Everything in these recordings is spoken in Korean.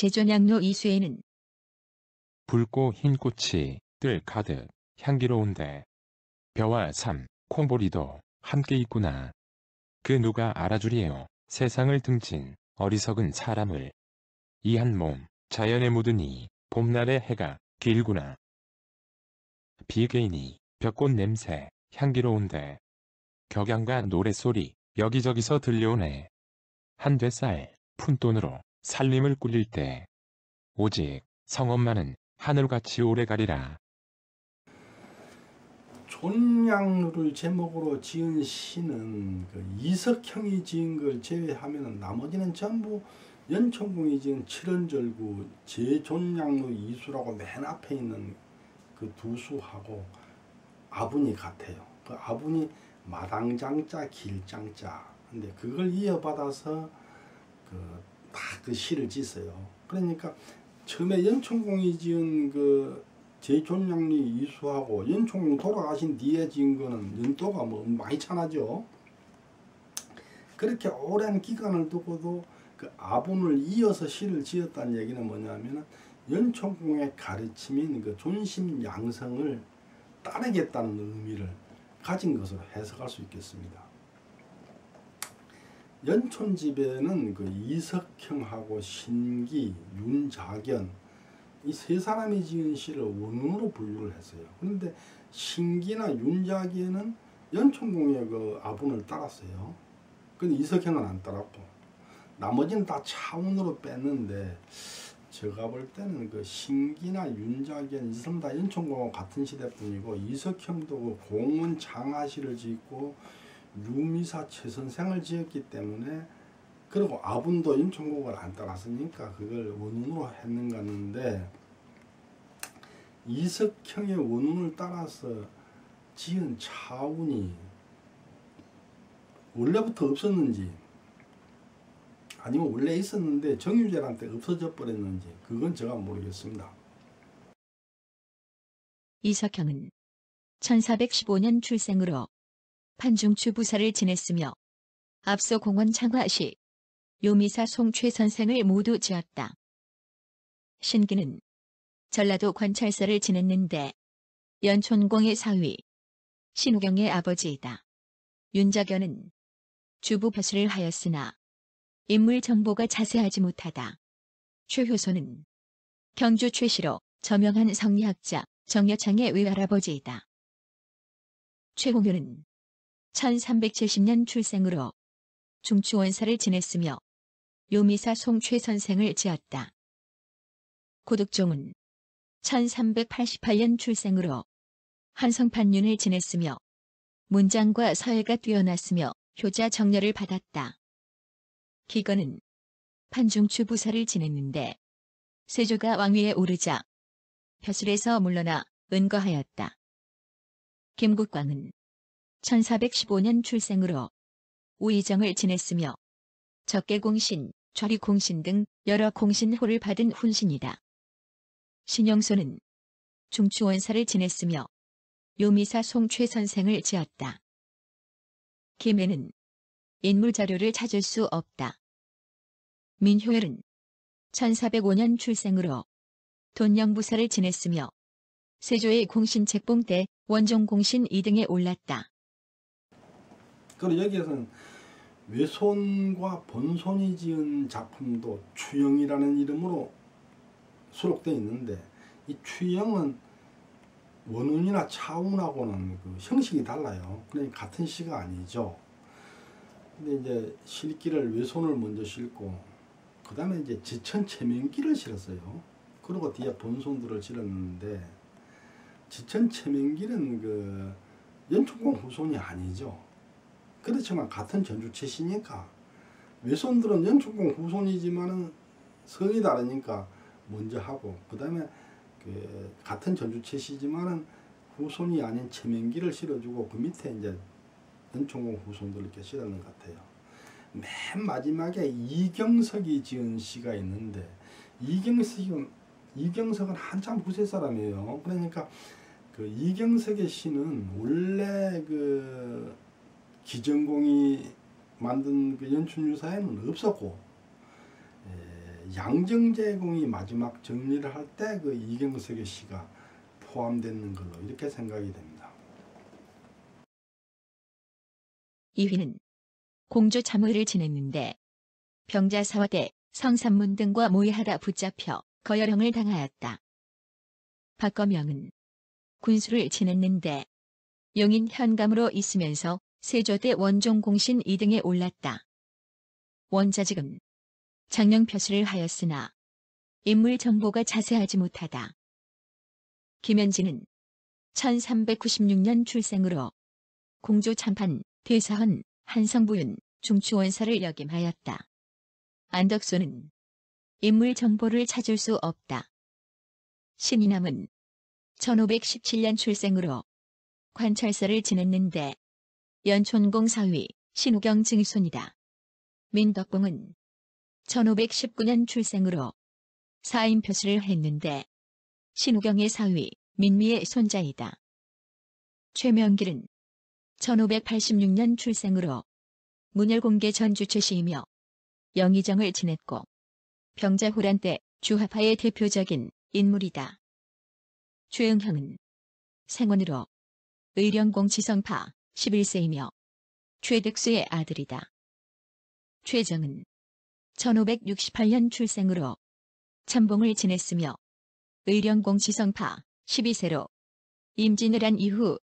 제존양로 이수에는 붉고 흰 꽃이 뜰 가득 향기로운데 벼와 삶, 콩보리도 함께 있구나. 그 누가 알아주리요. 세상을 등진 어리석은 사람을. 이 한 몸 자연에 묻으니 봄날의 해가 길구나. 비개이니 벚꽃 냄새 향기로운데 격양과 노랫소리 여기저기서 들려오네. 한 되살 푼돈으로 살림을 꾸릴 때 오직 성엄마는 하늘같이 오래 가리라. 존양루를 제목으로 지은 시는 그 이석형이 지은 걸 제외하면 나머지는 전부 연천공이 지은 칠원절구 제존양루 이수라고 맨 앞에 있는 그 두 수하고 아분이 같아요. 그 아분이 마당장자 길장자. 근데 그걸 이어받아서 그 시를 짓어요. 그러니까 처음에 연천공이 지은 그 제존양루 이수하고 연천공 돌아가신 뒤에 지은 거는 연도가 뭐 많이 차나죠. 그렇게 오랜 기간을 두고도 그 아분을 이어서 시를 지었다는 얘기는 뭐냐면은 연천공의 가르침인 그 존심 양성을 따르겠다는 의미를 가진 것으로 해석할 수 있겠습니다. 연촌집에는 그 이석형하고 신기, 윤자견 이 세 사람이 지은 시를 원운으로 분류를 했어요. 그런데 신기나 윤자견은 연천공의 그 아분을 따랐어요. 근데 이석형은 안 따랐고 나머지는 다 차운으로 뺐는데 제가 볼 때는 그 신기나 윤자견 이 사람 다 연천공하고 같은 시대뿐이고 이석형도 그 공원 장하시를 짓고 유미사 최선생을 지었기 때문에 그리고 아분도 연천공을 안 따랐으니까 그걸 원운으로 했는가 하는데 이석형의 원운을 따라서 지은 차운이 원래부터 없었는지 아니면 원래 있었는데 정유재한테 없어져 버렸는지 그건 제가 모르겠습니다. 이석형은 1415년 출생으로 판중추 부사를 지냈으며 앞서 공원 창화시, 요미사 송최선생을 모두 지었다. 신기는 전라도 관찰사를 지냈는데 연촌공의 사위, 신우경의 아버지이다. 윤자견은 주부 벼슬을 하였으나 인물 정보가 자세하지 못하다. 최효소는 경주 최시로 저명한 성리학자 정여창의 외할아버지이다. 최홍효는 1370년 출생으로 중추원사를 지냈으며 요미사 송최선생을 지었다. 고득종은 1388년 출생으로 한성판윤을 지냈으며 문장과 서예가 뛰어났으며 효자 정려를 받았다. 기건은 판중추 부사를 지냈는데 세조가 왕위에 오르자 벼슬에서 물러나 은거하였다. 김국광은 1415년 출생으로 우의정을 지냈으며 적개공신, 좌리공신 등 여러 공신호를 받은 훈신이다. 신영소는 중추원사를 지냈으며 요미사 송최선생을 지었다. 김해는 인물 자료를 찾을 수 없다. 민효열은 1405년 출생으로 돈영부사를 지냈으며 세조의 공신 책봉 때 원종공신 2등에 올랐다. 그리고 여기에서는 외손과 본손이 지은 작품도 추영이라는 이름으로 수록되어 있는데 이 추영은 원운이나 차운하고는 그 형식이 달라요. 그러니까 같은 시가 아니죠. 근데 이제 실기를 외손을 먼저 싣고 그 다음에 이제 지천 체면기를 실었어요. 그리고 뒤에 본손들을 실었는데 지천 체면기는 그 연천공 후손이 아니죠. 그렇지만 같은 전주 최씨니까 외손들은 연천공 후손이지만은 성이 다르니까 먼저 하고 그 다음에 그 같은 전주 최씨지만은 후손이 아닌 체면기를 실어주고 그 밑에 이제 연천공 후손들 이렇게 실었는 것 같아요. 맨 마지막에 이경석이 지은 시가 있는데 이경석은 한참 후세 사람이에요. 그러니까 그 이경석의 시는 원래 그 기정공이 만든 그 연춘유사에는 없었고 양정제공이 마지막 정리를 할 때 그 이경석의 시가 포함되는 걸로 이렇게 생각이 됩니다. 이휘는 공조 참의를 지냈는데 병자사화 때 성삼문 등과 모의하다 붙잡혀 거열형을 당하였다. 박거명은 군수를 지냈는데 용인 현감으로 있으면서 세조대 원종 공신 2등에 올랐다. 원자직은 장령표시를 하였으나 인물 정보가 자세하지 못하다. 김현진은 1396년 출생으로 공조 참판, 대사헌, 한성부윤, 중추원사를 역임하였다. 안덕소는 인물 정보를 찾을 수 없다. 신이남은 1517년 출생으로 관찰사를 지냈는데 연촌공 사위 신우경 증손이다. 민덕봉은 1519년 출생으로 사임표시를 했는데 신우경의 사위 민미의 손자이다. 최명길은 1586년 출생으로 문열공계 전주최시이며 영의정을 지냈고 병자호란 때 주화파의 대표적인 인물이다. 최응형은 생원으로 의령공 지성파 11세이며 최득수의 아들이다. 최정은 1568년 출생으로 참봉을 지냈으며 의령공 지성파 12세로 임진을 한 이후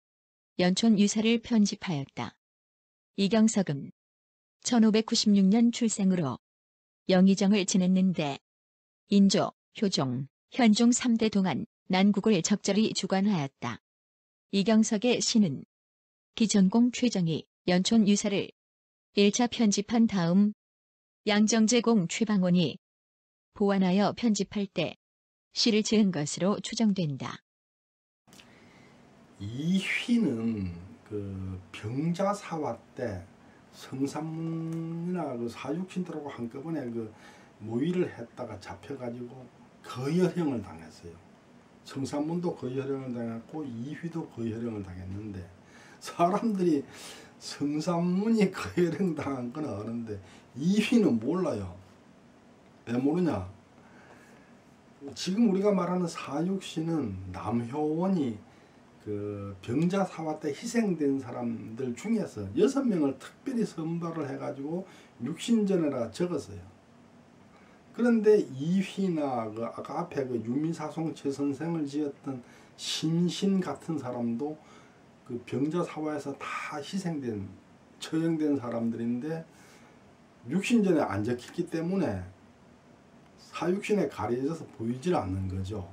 연촌 유사를 편집하였다. 이경석은 1596년 출생으로 영의정을 지냈는데 인조, 효종, 현종 3대 동안 난국을 적절히 주관하였다. 이경석의 시는 기전공 최정이 연촌 유사를 1차 편집한 다음 양정제공 최방원이 보완하여 편집할 때 시를 지은 것으로 추정된다. 이휘는 그 병자사화 때 성삼문이나 그 사육신들하고 한꺼번에 그 모의를 했다가 잡혀가지고 거열형을 당했어요. 성삼문도 거열형을 당했고 이휘도 거열형을 당했는데 사람들이 성삼문이 거열형 당한 건 아는데 이휘는 몰라요. 왜 모르냐? 지금 우리가 말하는 사육신은 남효원이 그 병자사화 때 희생된 사람들 중에서 6명을 특별히 선발을 해가지고 육신전에다가 적었어요. 그런데 이휘나 그 아까 앞에 그 유미사송 최선생을 지었던 신신 같은 사람도 그 병자사화에서 다 희생된 처형된 사람들인데 육신전에 안 적혔기 때문에 사육신에 가려져서 보이질 않는 거죠.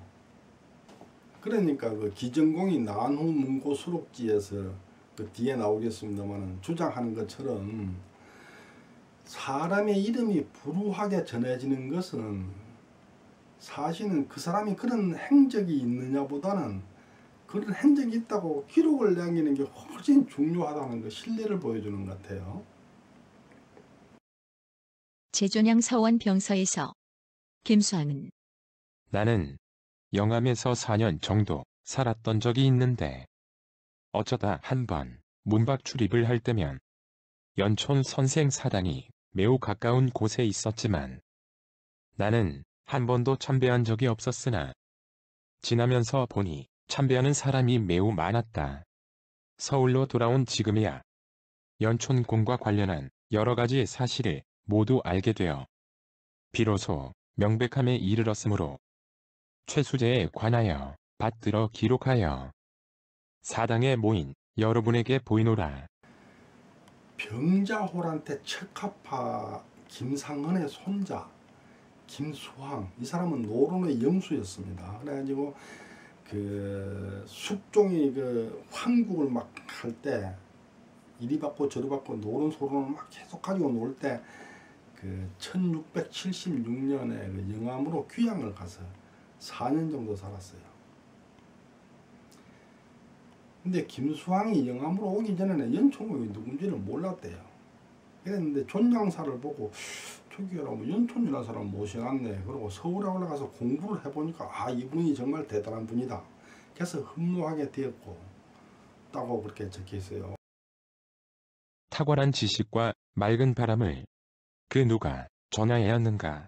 그러니까 그 기정공이 난후 문고 수록지에서 그 뒤에 나오겠습니다만 주장하는 것처럼 사람의 이름이 불우하게 전해지는 것은 사실은 그 사람이 그런 행적이 있느냐보다는 그런 행적이 있다고 기록을 남기는 게 훨씬 중요하다는 그 신뢰를 보여주는 것 같아요. 제존양 서원 병서에서 김수항은 나는 영암에서 4년 정도 살았던 적이 있는데 어쩌다 한번 문박 출입을 할 때면 연촌 선생 사당이 매우 가까운 곳에 있었지만 나는 한 번도 참배한 적이 없었으나 지나면서 보니 참배하는 사람이 매우 많았다. 서울로 돌아온 지금이야 연촌공과 관련한 여러 가지 사실을 모두 알게 되어 비로소 명백함에 이르렀으므로 최수제에 관하여 받들어 기록하여 사당에 모인 여러분에게 보이노라. 병자호란때 척합파 김상헌의 손자 김수항, 이 사람은 노론의 영수였습니다. 그래가지고 그 숙종이 그 황국을 막 할 때 이리 받고 저리 받고 노론 소론을 막 계속 가지고 놀 때 그 1676년에 그 영암으로 귀양을 가서 4년 정도 살았어요. 근데 김수항이 영암으로 오기 전에는 연촌공이 누군지를 몰랐대요. 그랬는데 존양사를 보고 저기라고 연촌이라는 사람 모셔놨네. 그리고 서울에 올라가서 공부를 해보니까 아, 이분이 정말 대단한 분이다. 그래서 흠모하게 되었고 따고 그렇게 적혀있어요. 탁월한 지식과 맑은 바람을 그 누가 전하였는가.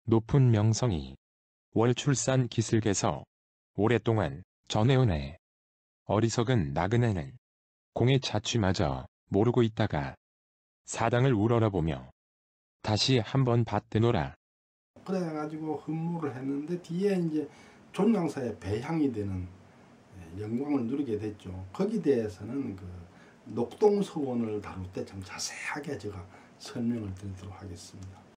높은 명성이 월출산 기슭에서 오랫동안 전해온 애. 어리석은 나그네는 공의 자취마저 모르고 있다가 사당을 우러러보며 다시 한번 받드노라. 그래가지고 흠모를 했는데 뒤에 이제 존양사의 배향이 되는 영광을 누리게 됐죠. 거기에 대해서는 그 녹동서원을 다룰 때 참 자세하게 제가 설명을 드리도록 하겠습니다.